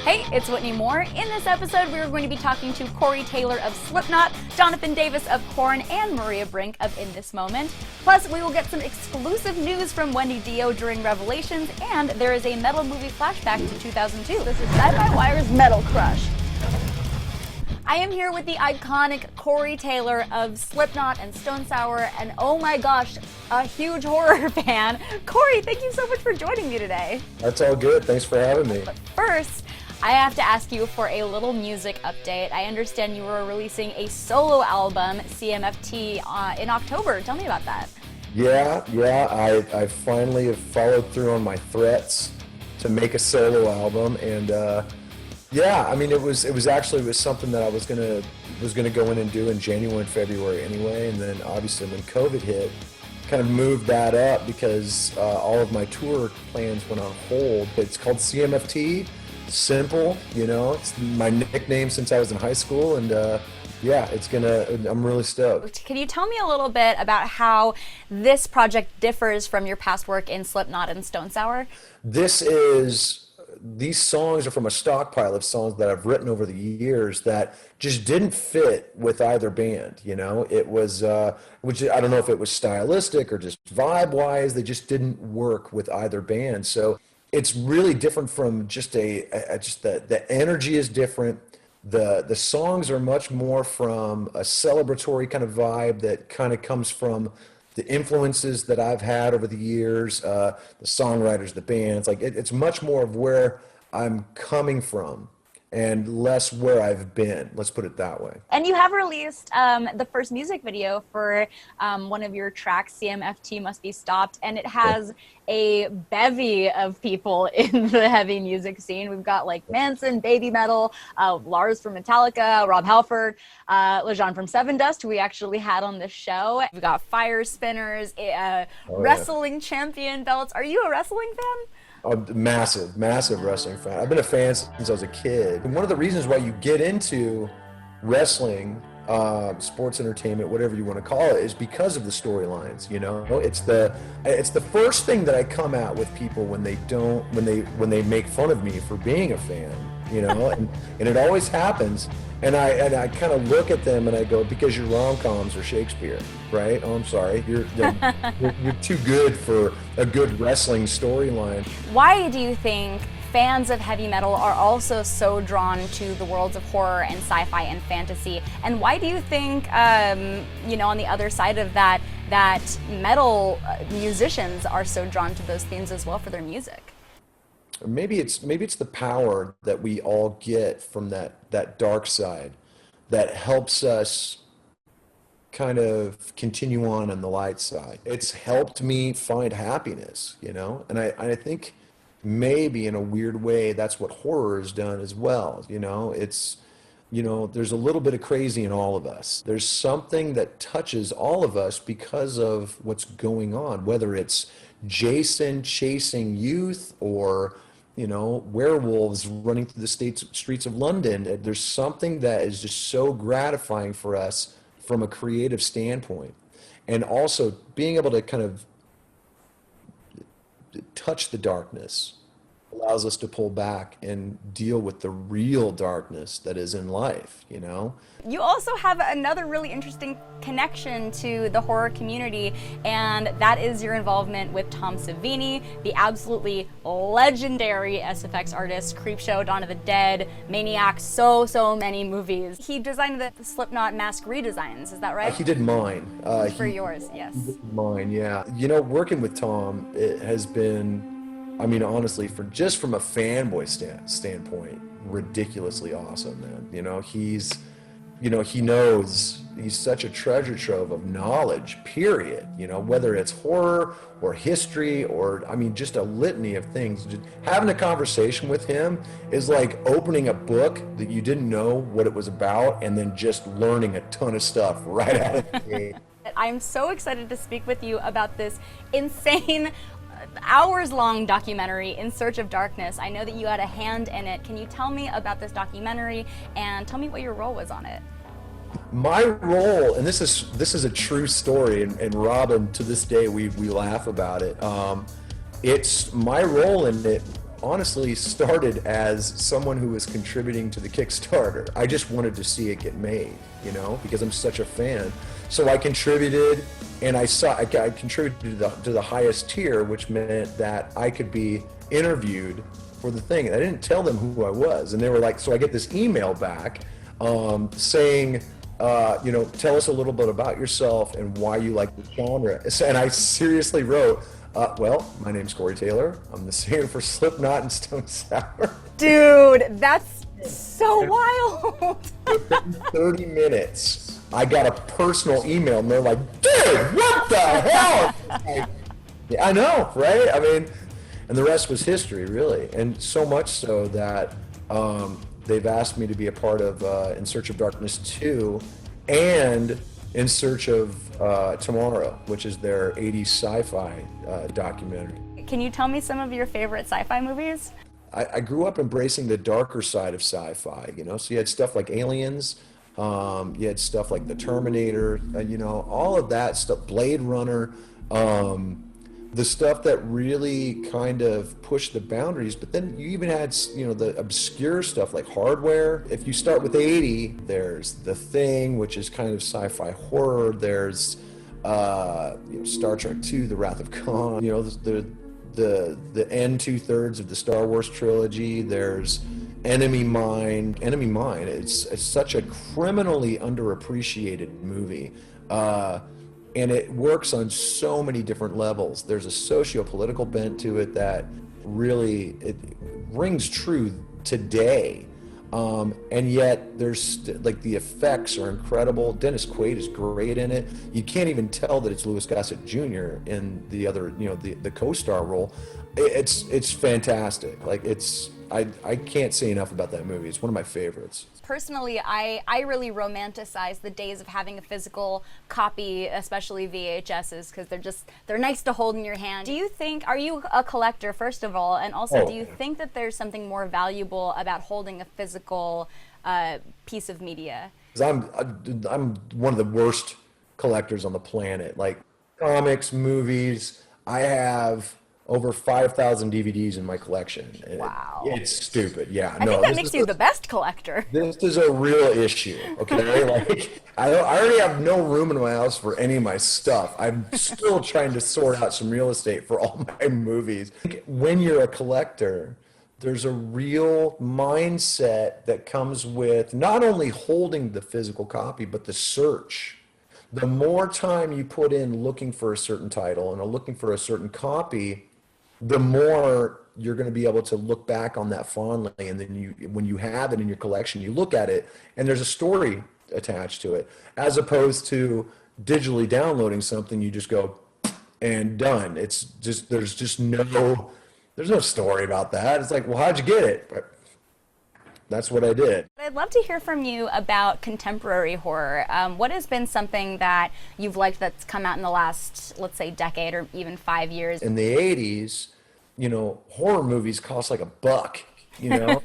Hey, it's Whitney Moore. In this episode, we are going to be talking to Corey Taylor of Slipknot, Jonathan Davis of Korn, and Maria Brink of In This Moment. Plus, we will get some exclusive news from Wendy Dio during Revelations, and there is a metal movie flashback to 2002. This is Sci-Fi Wire's Metal Crush. I am here with the iconic Corey Taylor of Slipknot and Stone Sour, and oh my gosh, a huge horror fan. Corey, thank you so much for joining me today. That's all good. Thanks for having me. But first, I have to ask you for a little music update. I understand you were releasing a solo album, CMFT, in October. Tell me about that. Yeah. I finally have followed through on my threats to make a solo album, and yeah, I mean, it was something that I was gonna go in and do in January and February anyway, and then obviously when COVID hit, kind of moved that up because all of my tour plans went on hold. It's called CMFT. Simple, it's my nickname since I was in high school, and yeah, I'm really stoked. Can you tell me a little bit about how this project differs from your past work in Slipknot and Stone Sour? These songs are from a stockpile of songs that I've written over the years that just didn't fit with either band. It was, which I don't know if it was stylistic or just vibe-wise, they just didn't work with either band. So it's really different from just the energy is different. The songs are much more from a celebratory kind of vibe that kind of comes from the influences that I've had over the years, the songwriters, the bands. Like it's much more of where I'm coming from and less where I've been. Let's put it that way. And you have released the first music video for one of your tracks, CMFT Must Be Stopped, and it has a bevy of people in the heavy music scene. We've got like Manson, Baby Metal, Lars from Metallica, Rob Halford, Lejean from Seven Dust, who we actually had on the show. We've got fire spinners, wrestling champion belts. Are you a wrestling fan? Massive wrestling fan. I've been a fan since I was a kid. And one of the reasons why you get into wrestling, sports entertainment, whatever you want to call it, is because of the storylines. It's the first thing that I come at with people when they make fun of me for being a fan. And it always happens. And I kind of look at them and I go, because your rom-coms are Shakespeare, right? Oh, I'm sorry, you're too good for a good wrestling storyline. Why do you think fans of heavy metal are also so drawn to the worlds of horror and sci-fi and fantasy? And why do you think, on the other side of that metal musicians are so drawn to those themes as well for their music? Maybe it's the power that we all get from that dark side that helps us kind of continue on the light side. It's helped me find happiness, and I think maybe in a weird way that's what horror has done as well. It's there's a little bit of crazy in all of us. There's something that touches all of us because of what's going on, whether it's Jason chasing youth or werewolves running through the streets of London. There's something that is just so gratifying for us from a creative standpoint. And also being able to kind of touch the darkness allows us to pull back and deal with the real darkness that is in life, You also have another really interesting connection to the horror community, and that is your involvement with Tom Savini, the absolutely legendary SFX artist, Creepshow, Dawn of the Dead, Maniac, so many movies. He designed the Slipknot mask redesigns, is that right? He did mine. For yours, yes. He did mine, yeah. Working with Tom, it has been, honestly, from a fanboy standpoint, ridiculously awesome, man. He knows, he's such a treasure trove of knowledge, period. Whether it's horror or history or, just a litany of things. Just having a conversation with him is like opening a book that you didn't know what it was about and then just learning a ton of stuff right out of the gate. I'm so excited to speak with you about this insane hours-long documentary, In Search of Darkness. I know that you had a hand in it. Can you tell me about this documentary and tell me what your role was on it? My role, and this is a true story, and Robin, to this day, we laugh about it. It's my role in it honestly started as someone who was contributing to the Kickstarter. I just wanted to see it get made, you know, because I'm such a fan. So I contributed, and I contributed to the highest tier, which meant that I could be interviewed for the thing. And I didn't tell them who I was, and they were like, so I get this email back saying, you know, tell us a little bit about yourself and why you like the genre. And I seriously wrote, well, my name's Corey Taylor. I'm the singer for Slipknot and Stone Sour. Dude, that's so wild. Within 30 minutes, I got a personal email, and they're like, dude, what the hell? Yeah, I know, right? I mean, and the rest was history, really. And so much so that they've asked me to be a part of In Search of Darkness 2 and In Search of Tomorrow, which is their 80s sci-fi documentary. Can you tell me some of your favorite sci-fi movies? I grew up embracing the darker side of sci-fi, you know, so you had stuff like Aliens, you had stuff like The Terminator, you know, all of that stuff, Blade Runner, the stuff that really kind of pushed the boundaries. But then you even had, you know, the obscure stuff like Hardware. If you start with 80, there's The Thing, which is kind of sci-fi horror. There's you know, Star Trek II, The Wrath of Khan. You know, the end 2/3 of the Star Wars trilogy. There's Enemy Mine. Enemy Mine. It's such a criminally underappreciated movie. And it works on so many different levels. There's a socio-political bent to it that really it rings true today. And yet there's like the effects are incredible. Dennis Quaid is great in it. You can't even tell that it's Louis Gossett Jr. in the other, you know, the co-star role. It's fantastic. Like I can't say enough about that movie. It's one of my favorites. Personally, I really romanticize the days of having a physical copy, especially VHSs, because they're nice to hold in your hand. Do you think, are you a collector, first of all, and also do you think that there's something more valuable about holding a physical piece of media? I'm one of the worst collectors on the planet. Like comics, movies, I have over 5,000 DVDs in my collection. Wow. It's stupid. Yeah. I think that makes you the best collector. This is a real issue, okay? Like, I already have no room in my house for any of my stuff. I'm still trying to sort out some real estate for all my movies. When you're a collector, there's a real mindset that comes with not only holding the physical copy, but the search. The more time you put in looking for a certain title and looking for a certain copy, the more you're going to be able to look back on that fondly. And then when you have it in your collection, you look at it and there's a story attached to it, as opposed to digitally downloading something. You just go and done. It's just, there's no story about that. It's like, well, how'd you get it? But that's what I did. I'd love to hear from you about contemporary horror. What has been something that you've liked that's come out in the last, let's say, decade or even 5 years? In the 80s, you know, horror movies cost like $1, you know?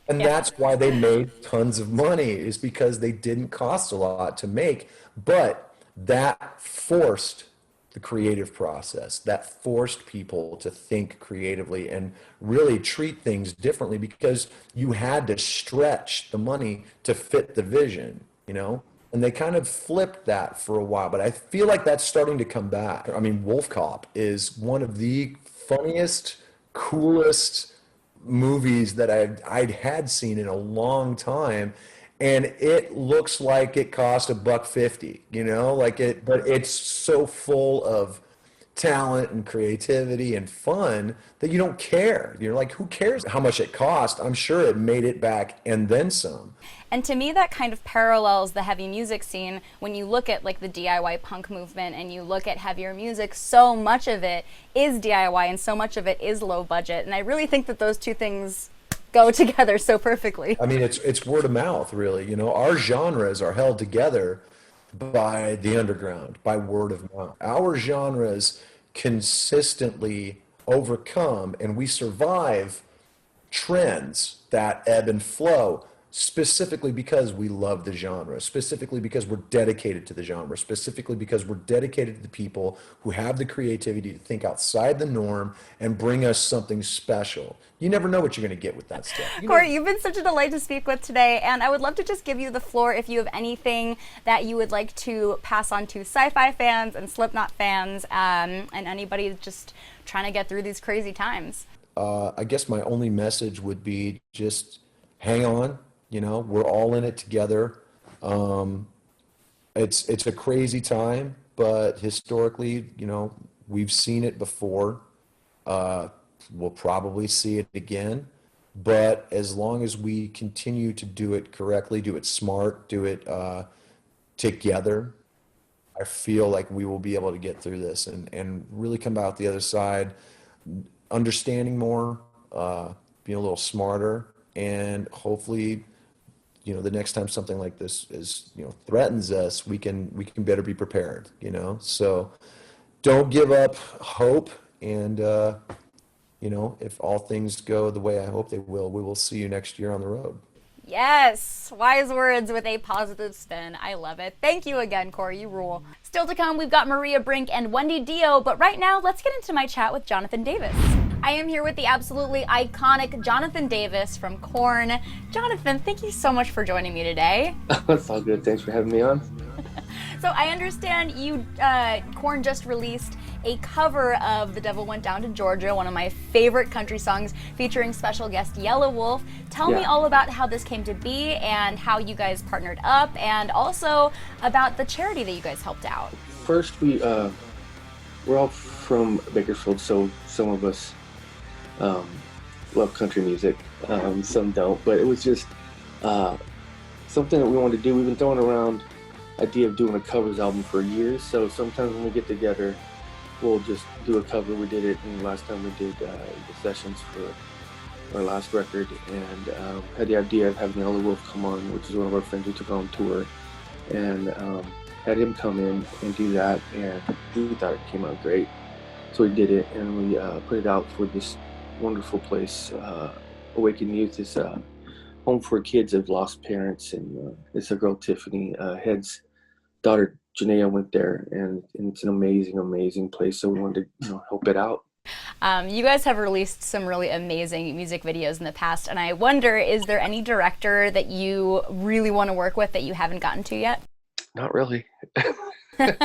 And that's why they made tons of money, is because they didn't cost a lot to make. But that forced the creative process. That forced people to think creatively and really treat things differently, because you had to stretch the money to fit the vision, you know? And they kind of flipped that for a while, but I feel like that's starting to come back. I mean, Wolf Cop is one of the funniest, coolest movies that I'd had seen in a long time. And it looks like it cost $1.50, you know, like but it's so full of talent and creativity and fun that you don't care. You're like, who cares how much it cost? I'm sure it made it back and then some. And to me, that kind of parallels the heavy music scene. When you look at like the DIY punk movement and you look at heavier music, so much of it is DIY and so much of it is low budget. And I really think that those two things go together so perfectly. I mean, it's word of mouth, really. You know, our genres are held together by the underground, by word of mouth. Our genres consistently overcome and we survive trends that ebb and flow. specifically because we love the genre, specifically because we're dedicated to the genre, specifically because we're dedicated to the people who have the creativity to think outside the norm and bring us something special. You never know what you're going to get with that stuff. Corey, you've been such a delight to speak with today, and I would love to just give you the floor if you have anything that you would like to pass on to sci-fi fans and Slipknot fans, and anybody just trying to get through these crazy times. I guess my only message would be just hang on. We're all in it together. It's a crazy time, but historically, we've seen it before. We'll probably see it again. But as long as we continue to do it correctly, do it smart, do it together, I feel like we will be able to get through this and really come out the other side, understanding more, being a little smarter, and hopefully, the next time something like this threatens us, we can better be prepared, So don't give up hope, and if all things go the way I hope they will, we will see you next year on the road. Yes, wise words with a positive spin. I love it. Thank you again, Corey. You rule. Still to come, we've got Maria Brink and Wendy Dio, but right now, let's get into my chat with Jonathan Davis. I am here with the absolutely iconic Jonathan Davis from Korn. Jonathan, thank you so much for joining me today. It's all good. Thanks for having me on. So I understand Korn just released a cover of The Devil Went Down to Georgia, one of my favorite country songs, featuring special guest Yelawolf. Tell me all about how this came to be and how you guys partnered up, and also about the charity that you guys helped out. First, we're all from Bakersfield, so some of us love country music, some don't, but it was just something that we wanted to do. We've been throwing around the idea of doing a covers album for years, so sometimes when we get together, we'll just do a cover. We did it, and last time we did the sessions for our last record, and had the idea of having Yelawolf come on, which is one of our friends we took on tour, and had him come in and do that, and we thought it came out great. So we did it, and we put it out for this wonderful place. Awaken Youth is a home for kids who've lost parents, and it's a girl, Tiffany, Head's daughter, Janaea, went there, and it's an amazing, amazing place, so we wanted to help it out. You guys have released some really amazing music videos in the past, and I wonder, is there any director that you really want to work with that you haven't gotten to yet? Not really. Good.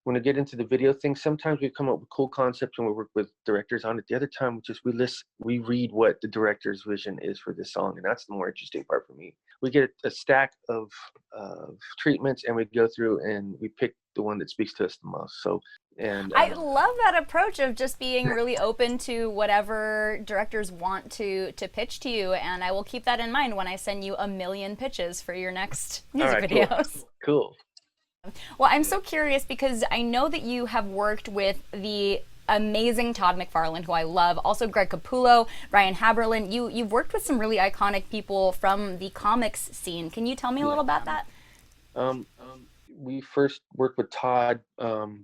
When I get into the video thing, sometimes we come up with cool concepts and we work with directors on it. The other time, we read what the director's vision is for this song, and that's the more interesting part for me. We get a stack of treatments, and we go through and we pick the one that speaks to us the most. So, and I love that approach of just being really open to whatever directors want to pitch to you, and I will keep that in mind when I send you a million pitches for your next music videos. Cool. Well, I'm so curious because I know that you have worked with the amazing Todd McFarlane, who I love, also Greg Capullo, Ryan Haberlin. You've worked with some really iconic people from the comics scene. Can you tell me a little about that? We first worked with Todd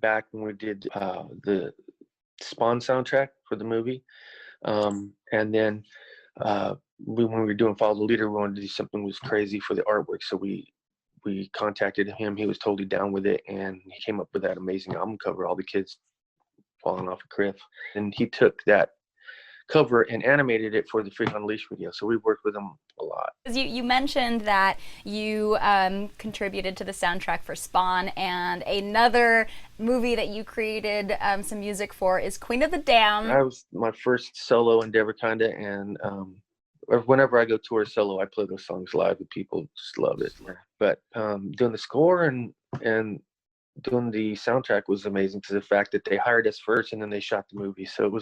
back when we did the Spawn soundtrack for the movie, and then when we were doing Follow the Leader, we wanted to do something that was crazy for the artwork, so we contacted him. He was totally down with it, and he came up with that amazing album cover, all the kids falling off a cliff, and he took that cover and animated it for the Freak Unleashed video, so we worked with him a lot. You mentioned that you contributed to the soundtrack for Spawn, and another movie that you created some music for is Queen of the Damned. That was my first solo endeavor, kinda, and whenever I go tour solo, I play those songs live and people just love it. But doing the score and doing the soundtrack was amazing, because the fact that they hired us first and then they shot the movie, so it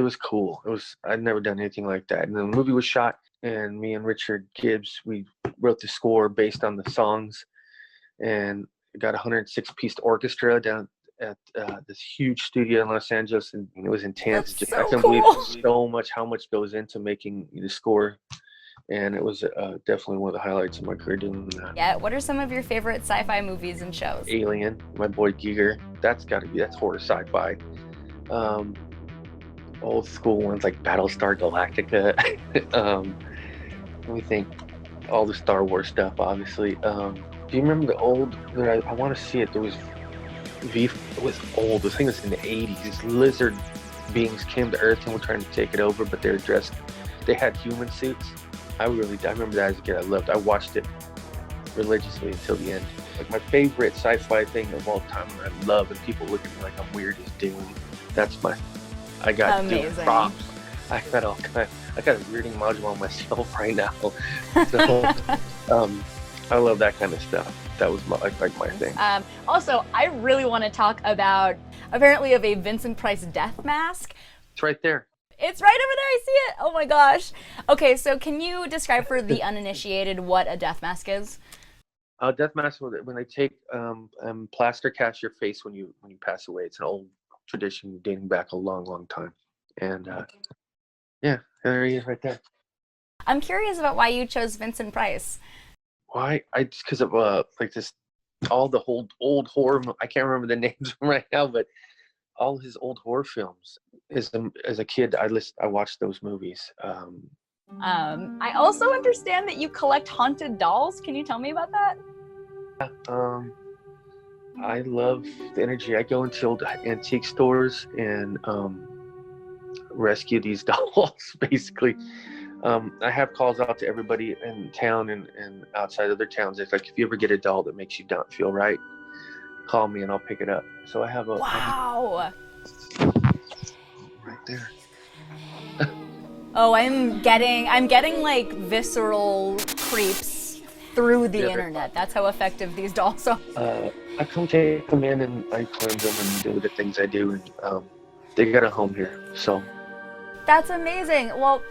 was cool. I'd never done anything like that. And then the movie was shot, and me and Richard Gibbs, we wrote the score based on the songs, and got a 106-piece orchestra down at this huge studio in Los Angeles, and it was intense. That's I can't believe how much goes into making the score, and it was definitely one of the highlights of my career doing that. Yeah, what are some of your favorite sci-fi movies and shows? Alien, my boy Giger, that's horror sci-fi. old school ones like Battlestar Galactica. Let me think. All the Star Wars stuff, obviously. Do you remember the old? I want to see it. There was it was old. I think it was in the 80s. These lizard beings came to Earth and were trying to take it over, but they were dressed. They had human suits. I remember that as a kid. I watched it religiously until the end. Like my favorite sci-fi thing of all time, and I love, and people look at me like I'm weird, is Dune. I got Dune props. I got a reading module on myself right now. So, I love that kind of stuff. That was my thing. Also, I really want to talk about, apparently, of a Vincent Price death mask. It's right there. It's right over there. I see it. Oh my gosh. Okay, so can you describe for the uninitiated what a death mask is? Death mask, when they take plaster cast your face when you pass away. It's an old tradition dating back a long, long time. And yeah, there he is right there. I'm curious about why you chose Vincent Price. Why? Just because of like this, all the old horror. I can't remember the names right now, but all his old horror films. As a kid, I watched those movies. I also understand that you collect haunted dolls. Can you tell me about that? I love the energy. I go into old antique stores and rescue these dolls, basically. I have calls out to everybody in town and outside other towns. It's like, if you ever get a doll that makes you not feel right, call me and I'll pick it up. So I have a... Wow! Right there. Oh, I'm getting like visceral creeps through the internet. That's how effective these dolls are. I come take them in and I cleanse them and do the things I do, and they got a home here, so. That's amazing. Well,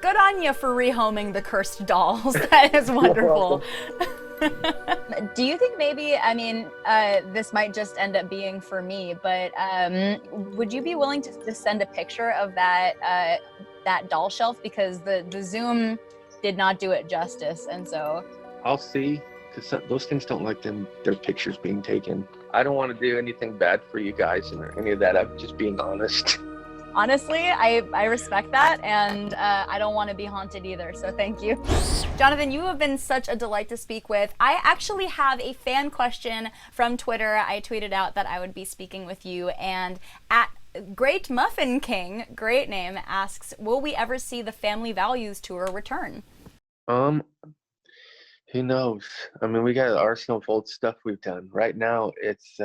good on you for rehoming the cursed dolls. That is wonderful. Do you think maybe, I mean, this might just end up being for me, but would you be willing to just send a picture of that doll shelf? Because the Zoom did not do it justice, and so. I'll see, because those things don't like their pictures being taken. I don't want to do anything bad for you guys or any of that. I'm just being honest. Honestly, I respect that, and I don't want to be haunted either, so thank you. Jonathan, you have been such a delight to speak with. I actually have a fan question from Twitter. I tweeted out that I would be speaking with you, and at Great Muffin King, great name, asks, will we ever see the Family Values Tour return? Who knows? I mean, we got an arsenal of old stuff we've done. Right now, it's...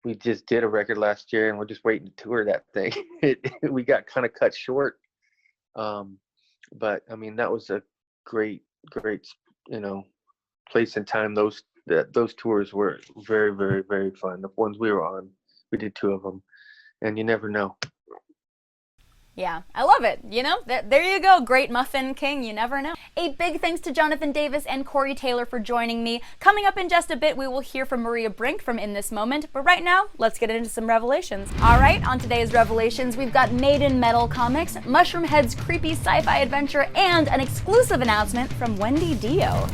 we just did a record last year and we're just waiting to tour that thing. We got kind of cut short. But I mean, that was a great, place and time. Those tours were very, very, very fun. The ones we were on, we did 2 of them, and you never know. Yeah, I love it. You know, there you go, Great Muffin King, you never know. A big thanks to Jonathan Davis and Corey Taylor for joining me. Coming up in just a bit, we will hear from Maria Brink from In This Moment, but right now, let's get into some revelations. All right, on today's revelations, we've got Maiden metal comics, Mushroomhead's creepy sci-fi adventure, and an exclusive announcement from Wendy Dio.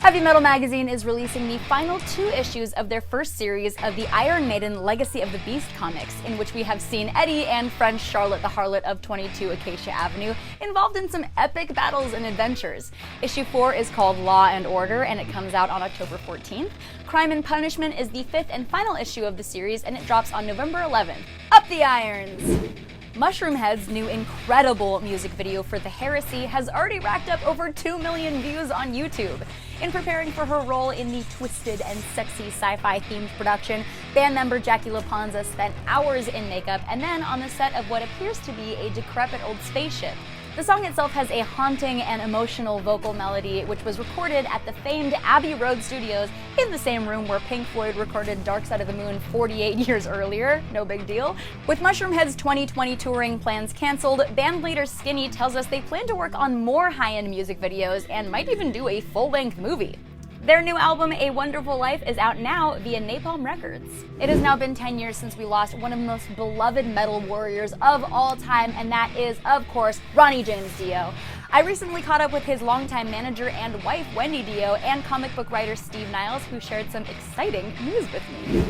Heavy Metal Magazine is releasing the final 2 issues of their first series of the Iron Maiden Legacy of the Beast comics, in which we have seen Eddie and French Charlotte the Harlot of 22 Acacia Avenue involved in some epic battles and adventures. Issue 4 is called Law and Order, and it comes out on October 14th. Crime and Punishment is the 5th and final issue of the series, and it drops on November 11th. Up the irons! Mushroomhead's new incredible music video for The Heresy has already racked up over 2 million views on YouTube. In preparing for her role in the twisted and sexy sci-fi themed production, band member Jackie LaPanza spent hours in makeup and then on the set of what appears to be a decrepit old spaceship. The song itself has a haunting and emotional vocal melody, which was recorded at the famed Abbey Road Studios in the same room where Pink Floyd recorded Dark Side of the Moon 48 years earlier. No big deal. With Mushroomhead's 2020 touring plans canceled, band leader Skinny tells us they plan to work on more high-end music videos and might even do a full-length movie. Their new album, A Wonderful Life, is out now via Napalm Records. It has now been 10 years since we lost one of the most beloved metal warriors of all time, and that is, of course, Ronnie James Dio. I recently caught up with his longtime manager and wife, Wendy Dio, and comic book writer Steve Niles, who shared some exciting news with me.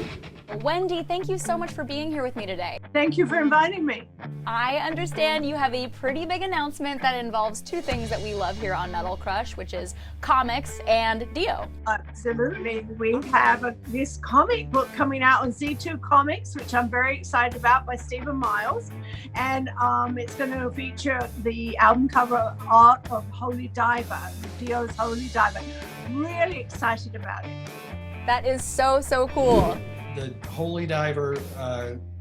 Wendy, thank you so much for being here with me today. Thank you for inviting me. I understand you have a pretty big announcement that involves two things that we love here on Metal Crush, which is comics and Dio. Absolutely. We have this comic book coming out on Z2 Comics, which I'm very excited about, by Steve Niles. And it's going to feature the album cover art of Holy Diver, Dio's Holy Diver. Really excited about it. That is so, so cool. The Holy Diver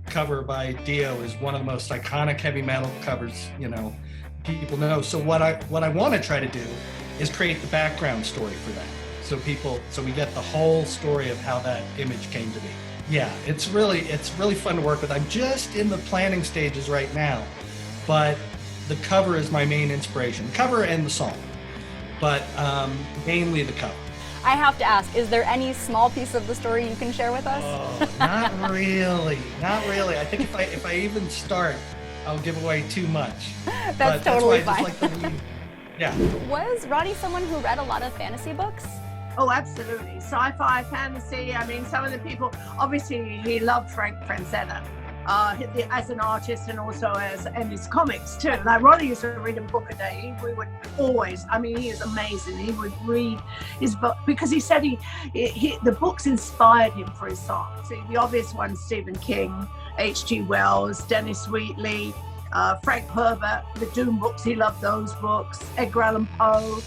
cover by Dio is one of the most iconic heavy metal covers, people know. So what I want to try to do is create the background story for that. So we get the whole story of how that image came to be. Yeah, it's really fun to work with. I'm just in the planning stages right now, but the cover is my main inspiration. The cover and the song, but mainly the cover. I have to ask, is there any small piece of the story you can share with us? Oh, not really. I think if I even start, I'll give away too much. That's totally fine. Yeah. Was Ronnie someone who read a lot of fantasy books? Oh, absolutely. Sci-fi, fantasy. I mean, some of the people, obviously he loved Frank Frazetta as an artist and also in his comics too. Like Ronnie used to read a book a day. We would always, he is amazing. He would read his book because he said the books inspired him for his songs. See, the obvious ones, Stephen King, H.G. Wells, Dennis Wheatley, Frank Herbert, the Dune books, he loved those books, Edgar Allan Poe.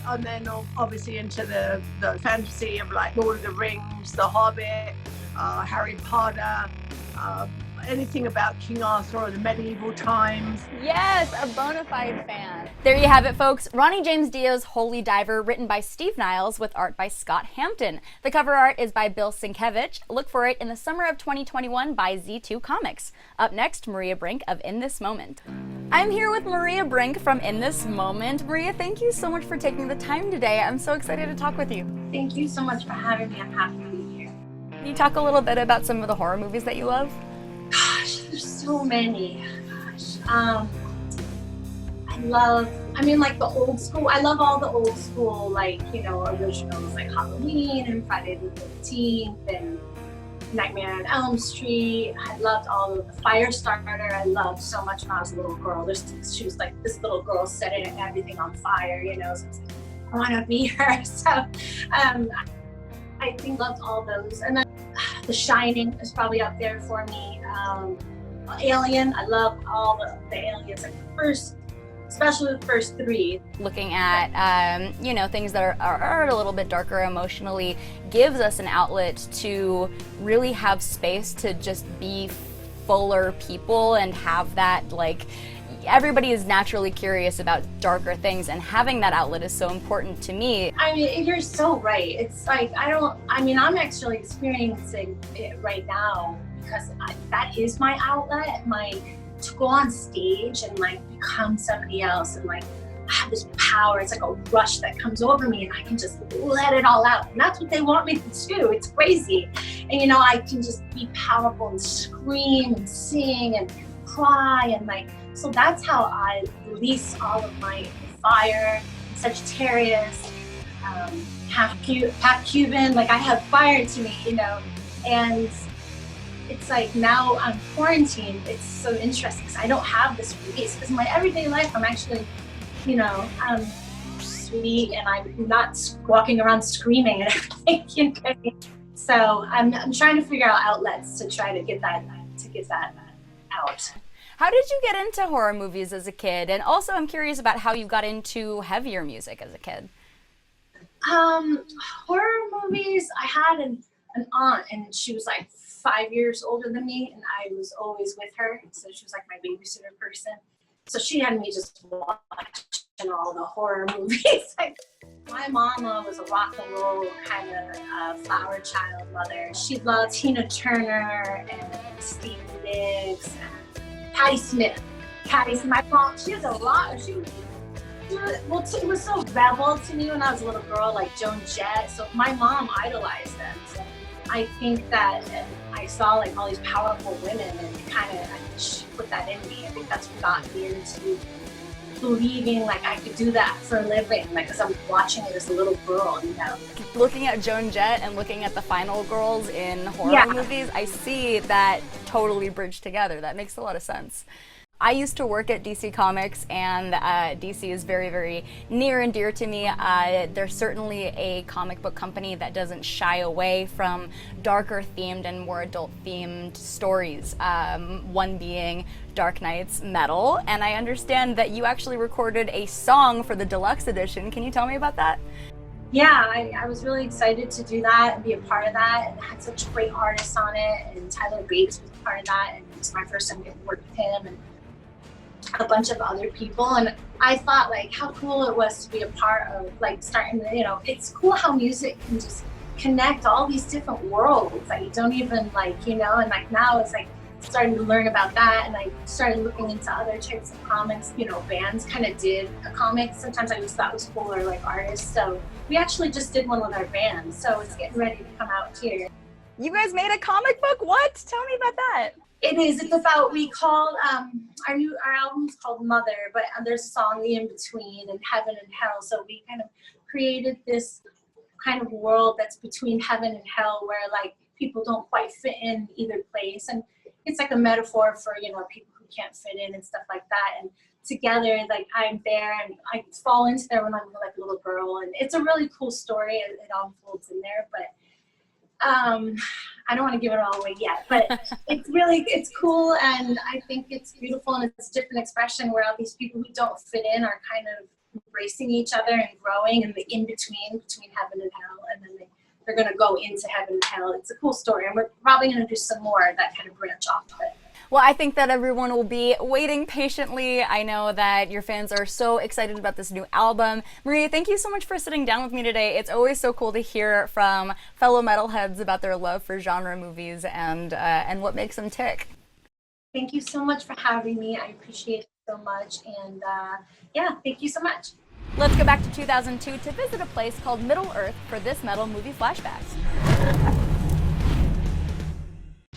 And then obviously into the fantasy of like Lord of the Rings, The Hobbit, Harry Potter, anything about King Arthur or the medieval times. Yes, a bona fide fan. There you have it, folks. Ronnie James Dio's Holy Diver, written by Steve Niles with art by Scott Hampton. The cover art is by Bill Sienkiewicz. Look for it in the summer of 2021 by Z2 Comics. Up next, Maria Brink of In This Moment. I'm here with Maria Brink from In This Moment. Maria, thank you so much for taking the time today. I'm so excited to talk with you. Thank you so much for having me. I'm happy to be here. Can you talk a little bit about some of the horror movies that you love? Gosh, there's so many. Like the old school. I love all the old school, originals like Halloween and Friday the 13th and Nightmare on Elm Street. I loved all of the Firestarter. I loved so much when I was a little girl. She was like this little girl setting everything on fire, so it's like, I want to be her. So I think loved all those. And then The Shining is probably up there for me. Alien, I love all the aliens, like especially the first three. Looking at, things that are a little bit darker emotionally gives us an outlet to really have space to just be fuller people and have that, everybody is naturally curious about darker things, and having that outlet is so important to me. You're so right. It's like, I'm actually experiencing it right now because that is my outlet, to go on stage and become somebody else and I have this power. It's like a rush that comes over me and I can just let it all out. And that's what they want me to do. It's crazy. And I can just be powerful and scream and sing and cry and so that's how I release all of my fire. Sagittarius, half Cuban, I have fire to me, and it's like now I'm quarantined. It's so interesting because I don't have this release because my everyday life I'm actually, I'm sweet and I'm not walking around screaming and everything. So I'm trying to figure out outlets to try to get that out. How did you get into horror movies as a kid? And also I'm curious about how you got into heavier music as a kid. Horror movies, I had an aunt and she was 5 years older than me and I was always with her. So she was my babysitter person. So she had me just watching all the horror movies. My mama was a rock and roll kind of flower child mother. She loved Tina Turner and Stevie Nicks and Patti Smith. My mom, she has a lot. It was so rebel to me when I was a little girl, like Joan Jett. So my mom idolized them. So I think that I saw all these powerful women and she put that in me. I think that's what got me into believing like I could do that for a living, like, because I'm watching it as a little girl, you know. Looking at Joan Jett and looking at the final girls in horror movies, I see that totally bridged together. That makes a lot of sense. I used to work at DC Comics, and DC is very, very near and dear to me. They're certainly a comic book company that doesn't shy away from darker themed and more adult themed stories, one being Dark Knight's Metal, and I understand that you actually recorded a song for the deluxe edition. Can you tell me about that? Yeah, I was really excited to do that and be a part of that, and I had such great artists on it, and Tyler Bates was a part of that, and it was my first time getting to work with him, and a bunch of other people. And I thought like how cool it was to be a part of like starting, you know, it's cool how music can just connect all these different worlds that you don't even like, you know, and like now it's like starting to learn about that, and I started looking into other types of comics, you know, bands kind of did a comic. Sometimes I just thought was cool, or like artists. So we actually just did one with our band, so it's getting ready to come out here. You guys made a comic book? What? Tell me about that. It is. It's about, we called, our album's called Mother, but there's a song in between, and Heaven and Hell. So we kind of created this kind of world that's between heaven and hell, where like people don't quite fit in either place. And it's like a metaphor for, you know, people who can't fit in and stuff like that. And together, like I'm there, and I fall into there when I'm like a little girl. And it's a really cool story. It all unfolds in there, but I don't want to give it all away yet, but it's cool, and I think it's beautiful, and it's a different expression where all these people who don't fit in are kind of embracing each other and growing, and the in-between, between heaven and hell, and then they're going to go into heaven and hell. It's a cool story, and we're probably going to do some more that kind of branch off of it. Well, I think that everyone will be waiting patiently. I know that your fans are so excited about this new album. Maria, thank you so much for sitting down with me today. It's always so cool to hear from fellow metalheads about their love for genre movies and what makes them tick. Thank you so much for having me. I appreciate it so much. And yeah, thank you so much. Let's go back to 2002 to visit a place called Middle Earth for this metal movie flashbacks.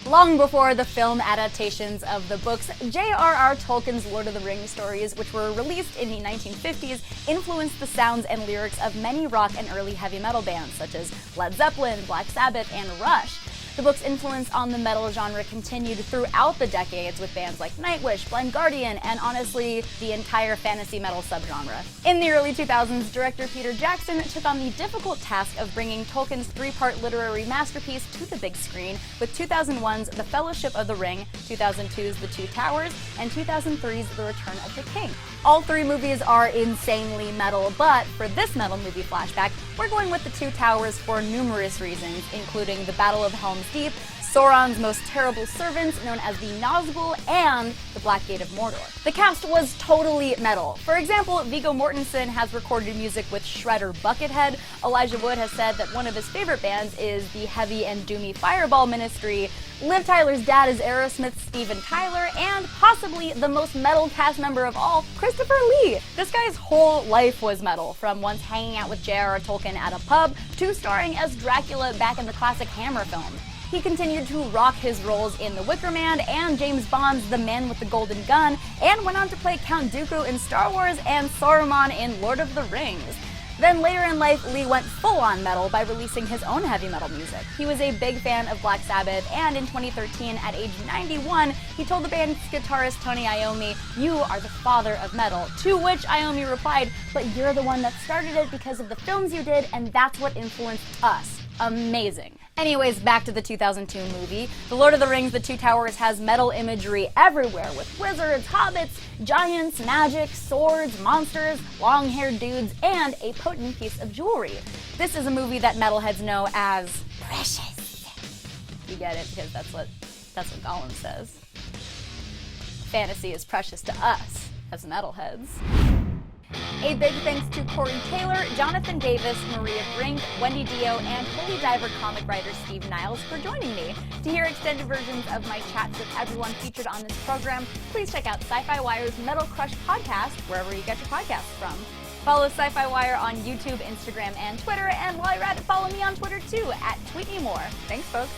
Long before the film adaptations of the books, J.R.R. Tolkien's Lord of the Rings stories, which were released in the 1950s, influenced the sounds and lyrics of many rock and early heavy metal bands, such as Led Zeppelin, Black Sabbath, and Rush. The book's influence on the metal genre continued throughout the decades with bands like Nightwish, Blind Guardian, and honestly, the entire fantasy metal subgenre. In the early 2000s, director Peter Jackson took on the difficult task of bringing Tolkien's three-part literary masterpiece to the big screen with 2001's The Fellowship of the Ring, 2002's The Two Towers, and 2003's The Return of the King. All three movies are insanely metal, but for this metal movie flashback, we're going with The Two Towers for numerous reasons, including the Battle of Helm's Deep, Sauron's most terrible servants, known as the Nazgul, and the Black Gate of Mordor. The cast was totally metal. For example, Viggo Mortensen has recorded music with Shredder Buckethead. Elijah Wood has said that one of his favorite bands is the heavy and doomy Fireball Ministry. Liv Tyler's dad is Aerosmith's Steven Tyler, and possibly the most metal cast member of all, Christopher Lee. This guy's whole life was metal, from once hanging out with J.R.R. Tolkien at a pub to starring as Dracula back in the classic Hammer film. He continued to rock his roles in The Wicker Man and James Bond's The Man with the Golden Gun, and went on to play Count Dooku in Star Wars and Saruman in Lord of the Rings. Then later in life, Lee went full-on metal by releasing his own heavy metal music. He was a big fan of Black Sabbath, and in 2013, at age 91, he told the band's guitarist Tony Iommi, "You are the father of metal," to which Iommi replied, "But you're the one that started it because of the films you did, and that's what influenced us." Amazing. Anyways, back to the 2002 movie. The Lord of the Rings, The Two Towers has metal imagery everywhere, with wizards, hobbits, giants, magic, swords, monsters, long-haired dudes, and a potent piece of jewelry. This is a movie that metalheads know as precious. You get it, because that's what Gollum says. Fantasy is precious to us as metalheads. A big thanks to Corey Taylor, Jonathan Davis, Maria Brink, Wendy Dio, and Holy Diver comic writer Steve Niles for joining me. To hear extended versions of my chats with everyone featured on this program, please check out Sci-Fi Wire's Metal Crush podcast, wherever you get your podcasts from. Follow Sci-Fi Wire on YouTube, Instagram, and Twitter, and while you're at it, follow me on Twitter too, @TweetMeMore. Thanks, folks.